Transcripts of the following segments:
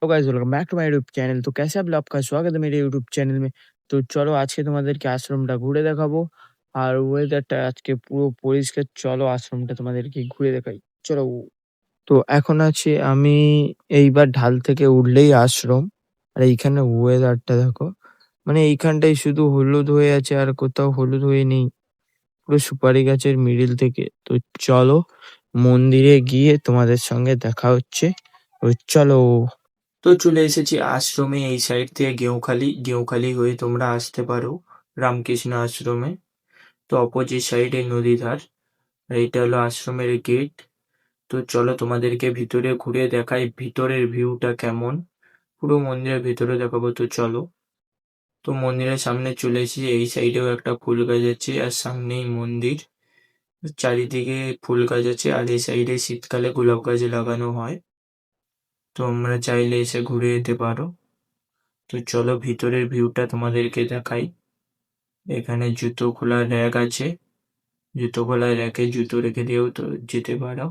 तो guys welcome back to my YouTube channel. तो कैसे आप लोग, आपका स्वागत है मेरे यूट्यूब चैनल में। তো চলো আজকে তোমাদেরকে আশ্রমটা ঘুরে দেখাবো। আর ওয়েদারটা আজকে পুরো পরিষ্কার। চলো আশ্রমটা তোমাদেরকে ঘুরে দেখাই। চলো। তো এখন আছি আমি এইবার ঢাল থেকে উঠলেই আশ্রম। আর এইখানে ওয়েদারটা দেখো। মানে এইখানটাই শুধু হলুদ হয়ে আছে আর কোথাও হলুদ হয়ে নেই। পুরো সুপারি গাছের মিডিল থেকে। তো চলো মন্দিরে গিয়ে তোমাদের সঙ্গে দেখা হচ্ছে। তো চলো। তো চলে এসেছি আশ্রমে। এই সাইড থেকে গেঁওখালি হয়ে তোমরা আসতে পারো রামকৃষ্ণ আশ্রমে। তো অপোজিট সাইডে নদী ধার। আর এইটা হলো আশ্রমের গেট। তো চলো তোমাদেরকে ভিতরে ঘুরে দেখাই ভিতরের ভিউটা কেমন। পুরো মন্দিরের ভিতরে দেখাবো। তো চলো। তো মন্দিরের সামনে চলে এসেছি। এই সাইডেও একটা ফুল গাছ আছে আর সামনেই মন্দির। চারিদিকে ফুল গাছ আছে আর এই সাইডে শীতকালে গোলাপ গাছ লাগানো হয়। তোমরা চাইলে এসে ঘুরে যেতে পারো। তো চলো ভিতরের ভিউটা তোমাদেরকে দেখাই। এখানে জুতো খোলার র্যাক আছে। জুতো খোলার র্যাকে জুতো রেখে দিয়েও তো যেতে পারো।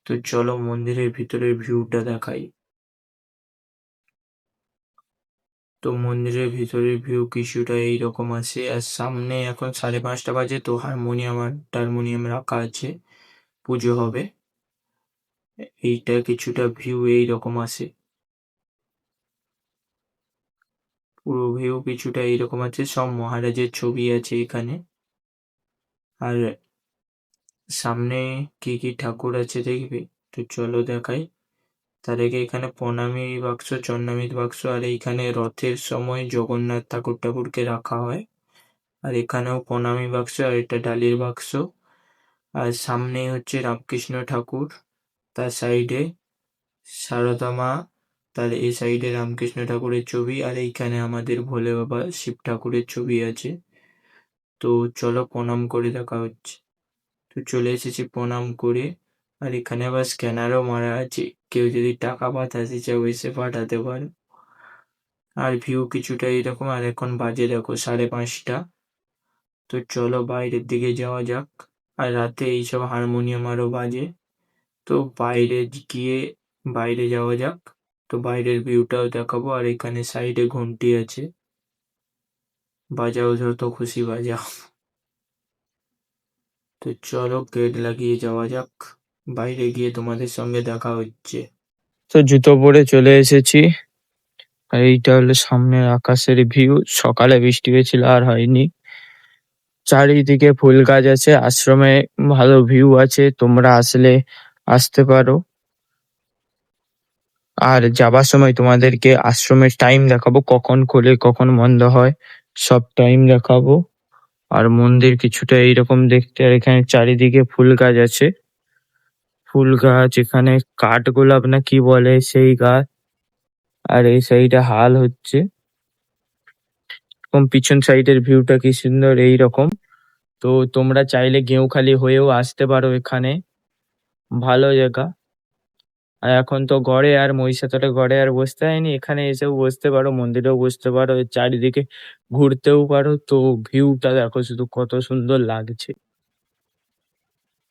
তো চলো মন্দিরের ভিতরের ভিউটা দেখাই। তো মন্দিরের ভিতরের ভিউ কিছুটা এইরকম আছে। আর সামনে এখন 5:30 বাজে। তো টারমোনিয়াম রাখা আছে, পুজো হবে। এইটা কিছুটা ভিউ এইরকম আছে। পুরো ভিউ কিছুটা এইরকম আছে। সব মহারাজের ছবি আছে এখানে। আর সামনে কি কি ঠাকুর আছে দেখবে। তো চলো দেখাই। তার আগে এখানে প্রণামী বাক্স, চন্নামৃত বাক্স আর এইখানে রথের সময় জগন্নাথ ঠাকুরকে রাখা হয়। আর এখানেও প্রণামী বাক্স আর এটা ডালির বাক্স। আর সামনে হচ্ছে রামকৃষ্ণ ঠাকুর, তার সাইডে সারদা মা, তার এই সাইডে রামকৃষ্ণ ঠাকুরের ছবি আর এইখানে আমাদের ভোলে বাবা শিব ঠাকুরের ছবি আছে। তো চলো প্রণাম করে দেখা হচ্ছে। তো চলে এসেছি প্রণাম করে। আর এখানে আবার স্ক্যানারও মারা আছে, কেউ যদি টাকা পাঠাতে চাও এসে পাঠাতে পারো। আর ভিউ কিছুটা এরকম। আর এখন বাজে দেখো 5:30। তো চলো বাইরের দিকে যাওয়া যাক। আর রাতে এইসব হারমোনিয়াম আরো বাজে। তো বাইরে যাওয়া যাক। তো বাইরের ভিউটাও দেখাবো। আর এখানে সাইডে ঘন্টি আছে, বাজাও যত খুশি বাজাও। তো চলো গেট লাগিয়ে যাওয়া যাক। বাইরে গিয়ে তোমাদের সঙ্গে দেখা হচ্ছে। তো জুতো পরে চলে এসেছি। আর এইটা হলো সামনের আকাশের ভিউ। সকালে বৃষ্টি হয়েছিল আর হয়নি। চারিদিকে ফুল গাছ আছে। আশ্রমে ভালো ভিউ আছে, তোমরা আসলে আসতে পারো। আর যাবার সময় তোমাদেরকে আশ্রমের টাইম দেখাবো, কখন খোলে কখন বন্ধ হয় সব টাইম দেখাবো। আর মন্দির কিছুটা এইরকম দেখতে। আর এখানে চারিদিকে ফুল গাছ আছে। ফুল গাছ, এখানে কাঠগোলাপ না কি বলে সেই গাছ। আর এই সাইডে হাল হচ্ছে। এবং পিছন সাইডের ভিউটা কি সুন্দর এইরকম। তো তোমরা চাইলে গেঁওখালি হয়েও আসতে পারো এখানে, ভালো জায়গা। আর এখন তো গড়ে আর মহিষাদলে গড়ে আর বসতে হয়নি, এখানে এসেও বসতে পারো, মন্দিরেও বসতে পারো, এর চারিদিকে ঘুরতেও পারো। তো ভিউটা দেখো শুধু কত সুন্দর লাগছে।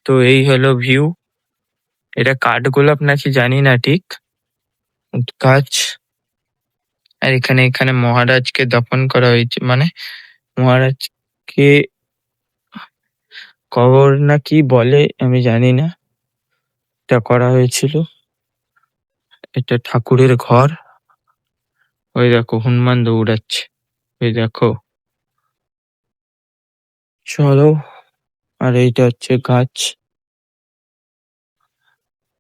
তো এই হলো ভিউ। এটা কাঠগোলাপ নাকি জানি না ঠিক গাছ। আর এখানে মহারাজকে দফন করা হয়েছে, মানে মহারাজকে কবর না কি বলে আমি জানি না, এটা করা হয়েছিল। এটা ঠাকুরের ঘর। ওই দেখো হনুমান দৌড়াচ্ছে, ওই দেখো। চলো। আর এইটা হচ্ছে গাছ,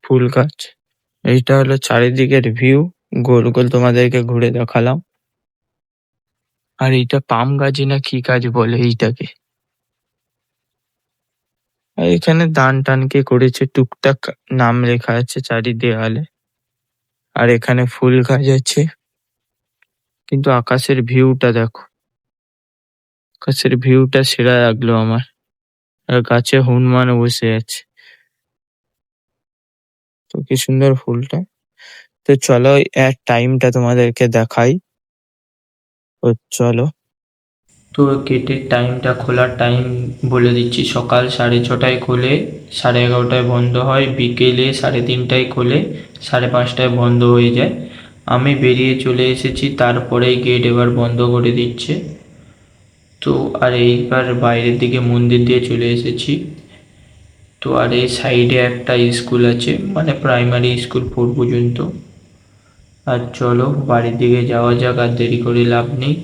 ফুল গাছ। এইটা হলো চারিদিকের ভিউ, গোল গোল তোমাদেরকে ঘুরে দেখালাম। আর এইটা পাম গাছই না কি গাছ বলে এইটাকে। আর এখানে দান টান কে করেছে, টুকটাক নাম লেখা আছে চারি দেওয়ালে। আর এখানে ফুল গাছ আছে। কিন্তু আকাশের ভিউটা দেখো, আকাশের ভিউটা সেরা লাগলো আমার। আর গাছে হনুমান বসে আছে। তো কি সুন্দর ফুলটা। তো চলো এর টাইমটা তোমাদেরকে দেখাই। তো চলো। তো গেটের টাইমটা, খোলার টাইম বলে দিচ্ছি। সকাল 6:30টায় খোলে, 11:30টায় বন্ধ হয়। বিকেলে 3:30টায় খোলে, 5:30টায় বন্ধ হয়ে যায়। আমি বেরিয়ে চলে এসেছি, তারপরেই গেট এবার বন্ধ করে দিচ্ছে। তো আর এইবার বাইরের দিকে মন্দির দিয়ে চলে এসেছি। তো আর এই সাইডে একটা স্কুল আছে, মানে প্রাইমারি স্কুল 4 পর্যন্ত। আর চলো বাড়ির দিকে যাওয়া যাক, আর দেরি করে লাভ নেই।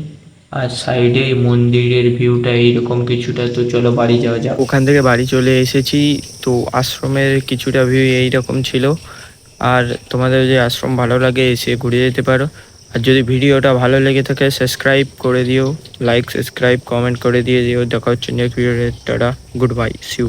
আর সাইডে মন্দিরের ভিউটা এইরকম কিছুটা। তো চলো বাড়ি যাওয়া যাক। ওখান থেকে বাড়ি চলে এসেছি। তো আশ্রমের কিছুটা ভিউ এইরকম ছিল। আর তোমাদের যদি আশ্রম ভালো লাগে এসে ঘুরে যেতে পারো। আর যদি ভিডিওটা ভালো লেগে থাকে সাবস্ক্রাইব করে দিও, লাইক সাবস্ক্রাইব কমেন্ট করে দিয়ে দিও। দেখা হচ্ছে নেক্সট ভিডিওতে। Tata, good bye, see you.